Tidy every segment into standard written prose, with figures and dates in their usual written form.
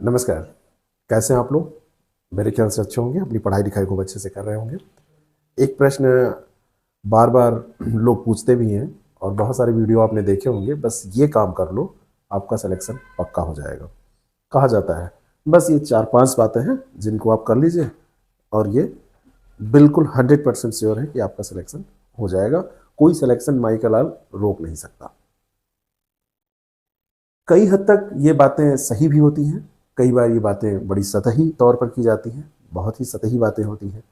नमस्कार। कैसे हैं आप लोग? मेरे ख्याल से अच्छे होंगे, अपनी पढ़ाई लिखाई खूब अच्छे से कर रहे होंगे। एक प्रश्न बार बार लोग पूछते भी हैं और बहुत सारे वीडियो आपने देखे होंगे, बस ये काम कर लो आपका सिलेक्शन पक्का हो जाएगा। कहा जाता है बस ये 4-5 बातें हैं जिनको आप कर लीजिए और ये बिल्कुल 100% श्योर है कि आपका सिलेक्शन हो जाएगा। कोई सिलेक्शन माई का लाल रोक नहीं सकता। कई हद तक ये बातें सही भी होती हैं, कई बार ये बातें बड़ी सतही तौर पर की जाती हैं, बहुत ही सतही बातें होती हैं।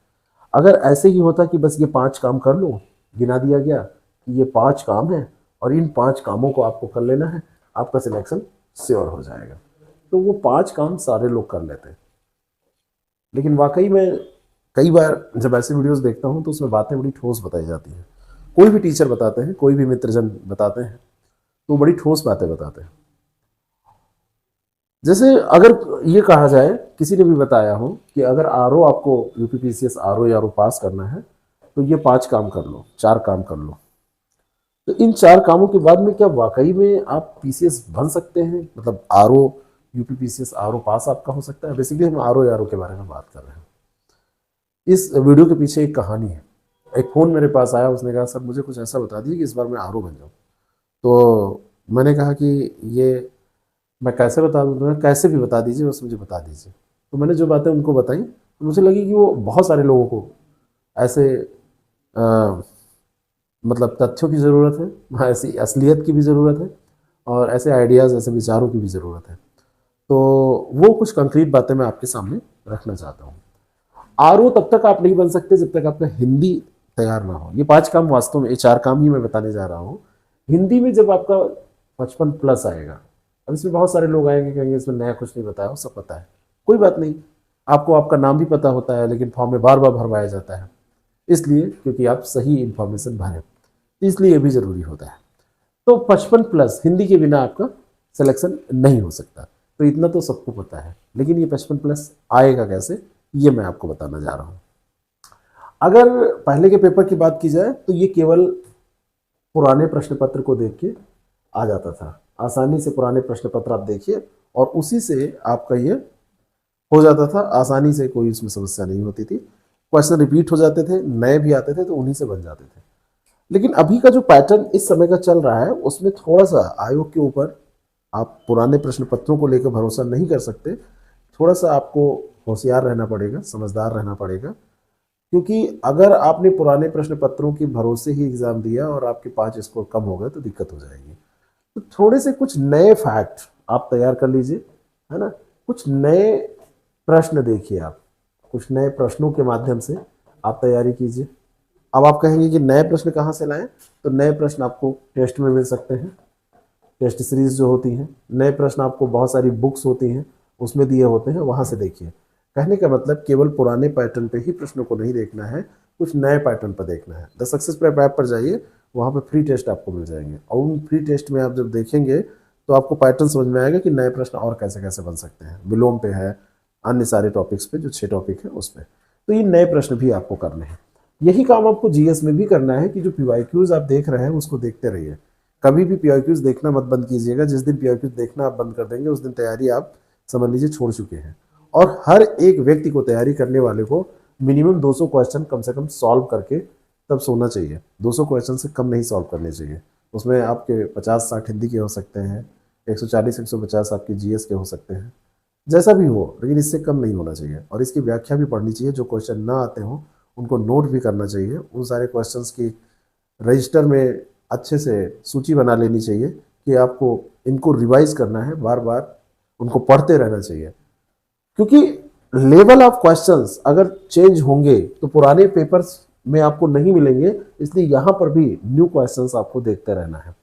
अगर ऐसे ही होता कि बस ये 5 काम कर लो, गिना दिया गया कि ये 5 काम हैं और इन 5 कामों को आपको कर लेना है, आपका सिलेक्शन श्योर हो जाएगा। तो वो 5 काम सारे लोग कर लेते हैं। लेकिन वाकई में कई बार जब ऐसे वीडियोस देखता हूँ तो उसमें बातें बड़ी ठोस बताई जाती हैं। कोई भी टीचर बताते हैं, कोई भी मित्रजन बताते हैं, तो बड़ी ठोस बातें बताते हैं। जैसे अगर ये कहा जाए, किसी ने भी बताया हो कि अगर आरओ आपको यूपीपीसीएस आरओ या आरओ पास करना है तो ये 5 काम कर लो, 4 काम कर लो। तो इन 4 कामों के बाद में क्या वाकई में आप पीसीएस बन सकते हैं? मतलब आरओ यूपीपीसीएस आरओ पास आपका हो सकता है? बेसिकली हम आरओ या आरओ के बारे में बात कर रहे हैं। इस वीडियो के पीछे एक कहानी है। एक फ़ोन मेरे पास आया, उसने कहा सर मुझे कुछ ऐसा बता दिए कि इस बार मैं आरओ बन जाऊँ। तो मैंने कहा कि ये मैं कैसे बता दूँ तुम्हें? कैसे भी बता दीजिए, बस मुझे बता दीजिए। तो मैंने जो बातें उनको बताई तो मुझे लगी कि वो बहुत सारे लोगों को ऐसे मतलब तथ्यों की ज़रूरत है, ऐसी असलियत की भी ज़रूरत है और ऐसे आइडियाज़, ऐसे विचारों की भी ज़रूरत है। तो वो कुछ कंक्रीट बातें मैं आपके सामने रखना चाहता हूँ। आरओ तब तक आप नहीं बन सकते जब तक आपका हिंदी तैयार ना हो। ये 5 काम वास्तव में, ये 4 काम ही मैं बताने जा रहा हूँ। हिंदी में जब आपका 55+ आएगा, अब इसमें बहुत सारे लोग आएंगे कहेंगे इसमें नया कुछ नहीं बताया, वो सब पता है। कोई बात नहीं, आपको आपका नाम भी पता होता है लेकिन फॉर्म में बार बार भरवाया जाता है, इसलिए क्योंकि आप सही इंफॉर्मेशन भरें, इसलिए ये भी ज़रूरी होता है। तो 55+ हिंदी के बिना आपका सिलेक्शन नहीं हो सकता। तो इतना तो सबको पता है, लेकिन ये 55+ आएगा कैसे, ये मैं आपको बताना जा रहा हूँ। अगर पहले के पेपर की बात की जाए तो ये केवल पुराने प्रश्न पत्र को देख के आ जाता था। आसानी से पुराने प्रश्न पत्र आप देखिए और उसी से आपका ये हो जाता था। आसानी से, कोई इसमें समस्या नहीं होती थी। क्वेश्चन रिपीट हो जाते थे, नए भी आते थे तो उन्हीं से बन जाते थे। लेकिन अभी का जो पैटर्न इस समय का चल रहा है उसमें थोड़ा सा आयोग के ऊपर, आप पुराने प्रश्न पत्रों को लेकर भरोसा नहीं कर सकते। थोड़ा सा आपको होशियार रहना पड़ेगा, समझदार रहना पड़ेगा, क्योंकि अगर आपने पुराने प्रश्न पत्रों के भरोसे ही एग्जाम दिया और आपके 5 स्कोर कम हो गए तो दिक्कत हो जाएगी। तो थोड़े से कुछ नए फैक्ट आप तैयार कर लीजिए, है ना। कुछ नए प्रश्न देखिए, आप कुछ नए प्रश्नों के माध्यम से आप तैयारी कीजिए। अब आप कहेंगे कि नए प्रश्न कहाँ से लाएं? तो नए प्रश्न आपको टेस्ट में मिल सकते हैं, टेस्ट सीरीज जो होती हैं। नए प्रश्न आपको बहुत सारी बुक्स होती हैं उसमें दिए होते हैं, वहाँ से देखिए। कहने का मतलब केवल पुराने पैटर्न पे ही प्रश्नों को नहीं देखना है, कुछ नए पैटर्न पर देखना है। द सक्सेस प्रेप ऐप पर जाइए, वहाँ पर फ्री टेस्ट आपको मिल जाएंगे और उन फ्री टेस्ट में आप जब देखेंगे तो आपको पैटर्न समझ में आएगा कि नए प्रश्न और कैसे कैसे बन सकते हैं। विलोम पे है, अन्य सारे टॉपिक्स पे, जो 6 टॉपिक है उस पर। तो ये नए प्रश्न भी आपको करने हैं। यही काम आपको जीएस में भी करना है कि जो पीवाईक्यूज आप देख रहे हैं उसको देखते रहिए। कभी भी पीवाईक्यूज देखना मत बंद कीजिएगा। जिस दिन पीवाईक्यूज देखना आप बंद कर देंगे उस दिन तैयारी आप समझ लीजिए छोड़ चुके हैं। और हर एक व्यक्ति को, तैयारी करने वाले को, मिनिमम 200 क्वेश्चन कम से कम सॉल्व करके तब सोना चाहिए। 200 क्वेश्चन से कम नहीं सॉल्व करने चाहिए। उसमें आपके 50-60 हिंदी के हो सकते हैं, 140-150 आपके जीएस के हो सकते हैं, जैसा भी हो, लेकिन इससे कम नहीं होना चाहिए। और इसकी व्याख्या भी पढ़नी चाहिए। जो क्वेश्चन ना आते हों उनको नोट भी करना चाहिए। उन सारे क्वेश्चंस की रजिस्टर में अच्छे से सूची बना लेनी चाहिए कि आपको इनको रिवाइज करना है, बार बार उनको पढ़ते रहना चाहिए। क्योंकि लेवल ऑफ क्वेश्चंस अगर चेंज होंगे तो पुराने पेपर्स में आपको नहीं मिलेंगे, इसलिए यहाँ पर भी न्यू क्वेश्चंस आपको देखते रहना है।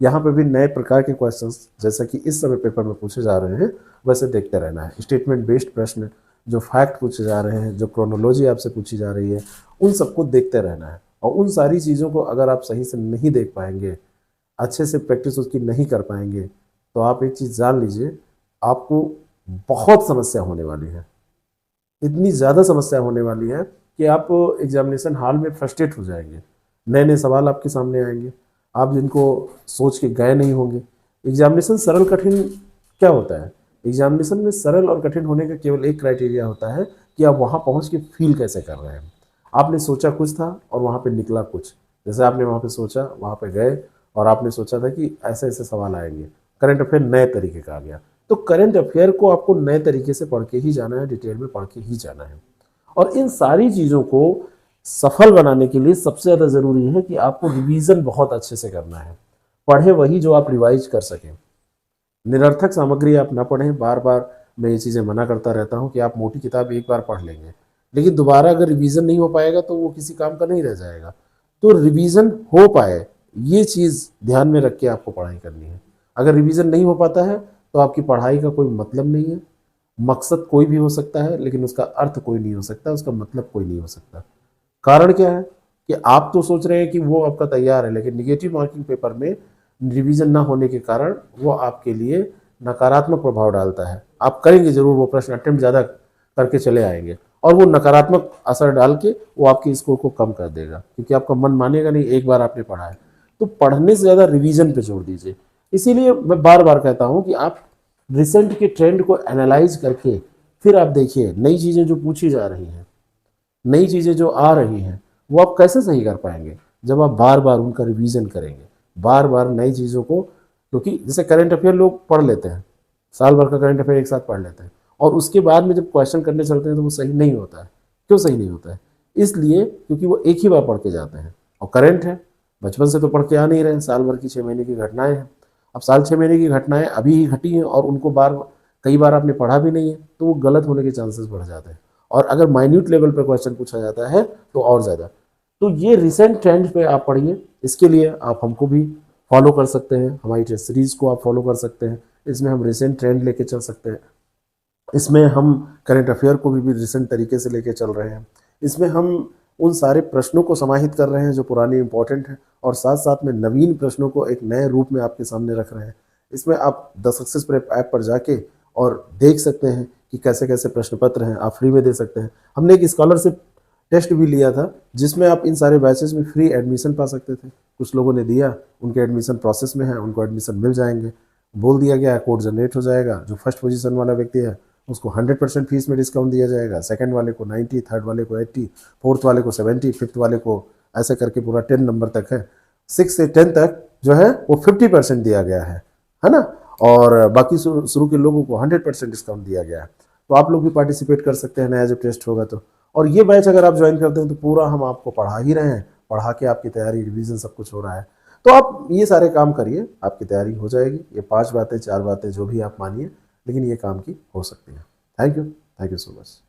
यहाँ पर भी नए प्रकार के क्वेश्चंस, जैसा कि इस समय पेपर में पूछे जा रहे हैं, वैसे देखते रहना है। स्टेटमेंट बेस्ड प्रश्न, जो फैक्ट पूछे जा रहे हैं, जो क्रोनोलॉजी आपसे पूछी जा रही है, उन सबको देखते रहना है। और उन सारी चीज़ों को अगर आप सही से नहीं देख पाएंगे, अच्छे से प्रैक्टिस उसकी नहीं कर पाएंगे, तो आप एक चीज़ जान लीजिए, आपको बहुत समस्या होने वाली है। इतनी ज़्यादा समस्या होने वाली है कि आप एग्जामिनेशन हॉल में फ्रस्ट्रेट हो जाएंगे। नए नए सवाल आपके सामने आएंगे, आप जिनको सोच के गए नहीं होंगे। एग्जामिनेशन सरल कठिन क्या होता है? एग्जामिनेशन में सरल और कठिन होने का केवल एक क्राइटेरिया होता है कि आप वहाँ पहुँच के फील कैसे कर रहे हैं। आपने सोचा कुछ था और वहाँ पे निकला कुछ। जैसे आपने वहाँ पे सोचा, वहाँ पे गए और आपने सोचा था कि ऐसे ऐसे सवाल आएंगे, करंट अफेयर नए तरीके का आ गया। तो करंट अफेयर को आपको नए तरीके से पढ़ के ही जाना है, डिटेल में पढ़ के ही जाना है। और इन सारी चीज़ों को सफल बनाने के लिए सबसे ज़्यादा ज़रूरी है कि आपको रिवीजन बहुत अच्छे से करना है। पढ़े वही जो आप रिवाइज कर सकें। निरर्थक सामग्री आप ना पढ़ें। बार बार मैं ये चीज़ें मना करता रहता हूँ कि आप मोटी किताब एक बार पढ़ लेंगे, लेकिन दोबारा अगर रिवीजन नहीं हो पाएगा तो वो किसी काम का नहीं रह जाएगा। तो रिवीजन हो पाए, ये चीज़ ध्यान में रख के आपको पढ़ाई करनी है। अगर रिवीजन नहीं हो पाता है तो आपकी पढ़ाई का कोई मतलब नहीं है। मकसद कोई भी हो सकता है, लेकिन उसका अर्थ कोई नहीं हो सकता, उसका मतलब कोई नहीं हो सकता। कारण क्या है कि आप तो सोच रहे हैं कि वो आपका तैयार है, लेकिन निगेटिव मार्किंग पेपर में रिवीजन ना होने के कारण वो आपके लिए नकारात्मक प्रभाव डालता है। आप करेंगे जरूर, वो प्रश्न अटेम्प्ट ज़्यादा करके चले आएंगे और वो नकारात्मक असर डाल के वो आपके स्कोर को कम कर देगा, क्योंकि आपका मन मानेगा नहीं, एक बार आपने पढ़ा है। तो पढ़ने से ज़्यादा रिवीजन पे जोर दीजिए। इसीलिए मैं बार बार कहता हूँ कि आप रिसेंट के ट्रेंड को एनालाइज करके फिर आप देखिए नई चीज़ें जो पूछी जा रही हैं, नई चीज़ें जो आ रही हैं, वो आप कैसे सही कर पाएंगे जब आप बार बार उनका रिवीजन करेंगे, बार बार नई चीज़ों को। क्योंकि जैसे करंट अफेयर लोग पढ़ लेते हैं, साल भर का करंट अफेयर एक साथ पढ़ लेते हैं, और उसके बाद में जब क्वेश्चन करने चलते हैं तो वो सही नहीं होता है। क्यों सही नहीं होता है? इसलिए क्योंकि वो एक ही बार पढ़ के जाते हैं, और करंट है, बचपन से तो पढ़ के आ नहीं रहे हैं, साल भर की 6 महीने की घटनाएं हैं। अब साल 6 महीने की घटनाएं अभी ही घटी हैं और उनको कई बार आपने पढ़ा भी नहीं है, तो वो गलत होने के चांसेस बढ़ जाते हैं। और अगर माइन्यूट लेवल पर क्वेश्चन पूछा जाता है तो और ज़्यादा। तो ये रिसेंट ट्रेंड पे आप पढ़िए। इसके लिए आप हमको भी फॉलो कर सकते हैं, हमारी टेस्ट सीरीज़ को आप फॉलो कर सकते हैं। इसमें हम रिसेंट ट्रेंड लेके चल सकते हैं। इसमें हम करंट अफेयर को भी रिसेंट तरीके से लेके चल रहे हैं। इसमें हम उन सारे प्रश्नों को समाहित कर रहे हैं जो पुराने इंपॉर्टेंट हैं, और साथ साथ में नवीन प्रश्नों को एक नए रूप में आपके सामने रख रहे हैं। इसमें आप द सक्सेस प्रेप ऐप पर जाके और देख सकते हैं कि कैसे कैसे प्रश्न पत्र हैं, आप फ्री में दे सकते हैं। हमने एक स्कॉलरशिप टेस्ट भी लिया था जिसमें आप इन सारे बैचेस में फ्री एडमिशन पा सकते थे। कुछ लोगों ने दिया, उनके एडमिशन प्रोसेस में है, उनको एडमिशन मिल जाएंगे। बोल दिया गया कोड जनरेट हो जाएगा। जो फर्स्ट पोजीशन वाला व्यक्ति है उसको 100% फीस में डिस्काउंट दिया जाएगा, सेकंड वाले को 90, थर्ड वाले को 80, फोर्थ वाले को 70, फिफ्थ वाले को, ऐसे करके पूरा 10 नंबर तक है, 6 से 10 तक जो है वो 50% दिया गया है ना। और बाकी शुरू के लोगों को 100% डिस्काउंट दिया गया है। तो आप लोग भी पार्टिसिपेट कर सकते हैं नया जब टेस्ट होगा तो। और ये बैच अगर आप ज्वाइन करते हैं तो पूरा हम आपको पढ़ा ही रहे हैं, पढ़ा के आपकी तैयारी, रिवीजन सब कुछ हो रहा है। तो आप ये सारे काम करिए, आपकी तैयारी हो जाएगी। ये 5 बातें 4 बातें जो भी आप मानिए, लेकिन ये काम की हो सकती है। Thank you so much.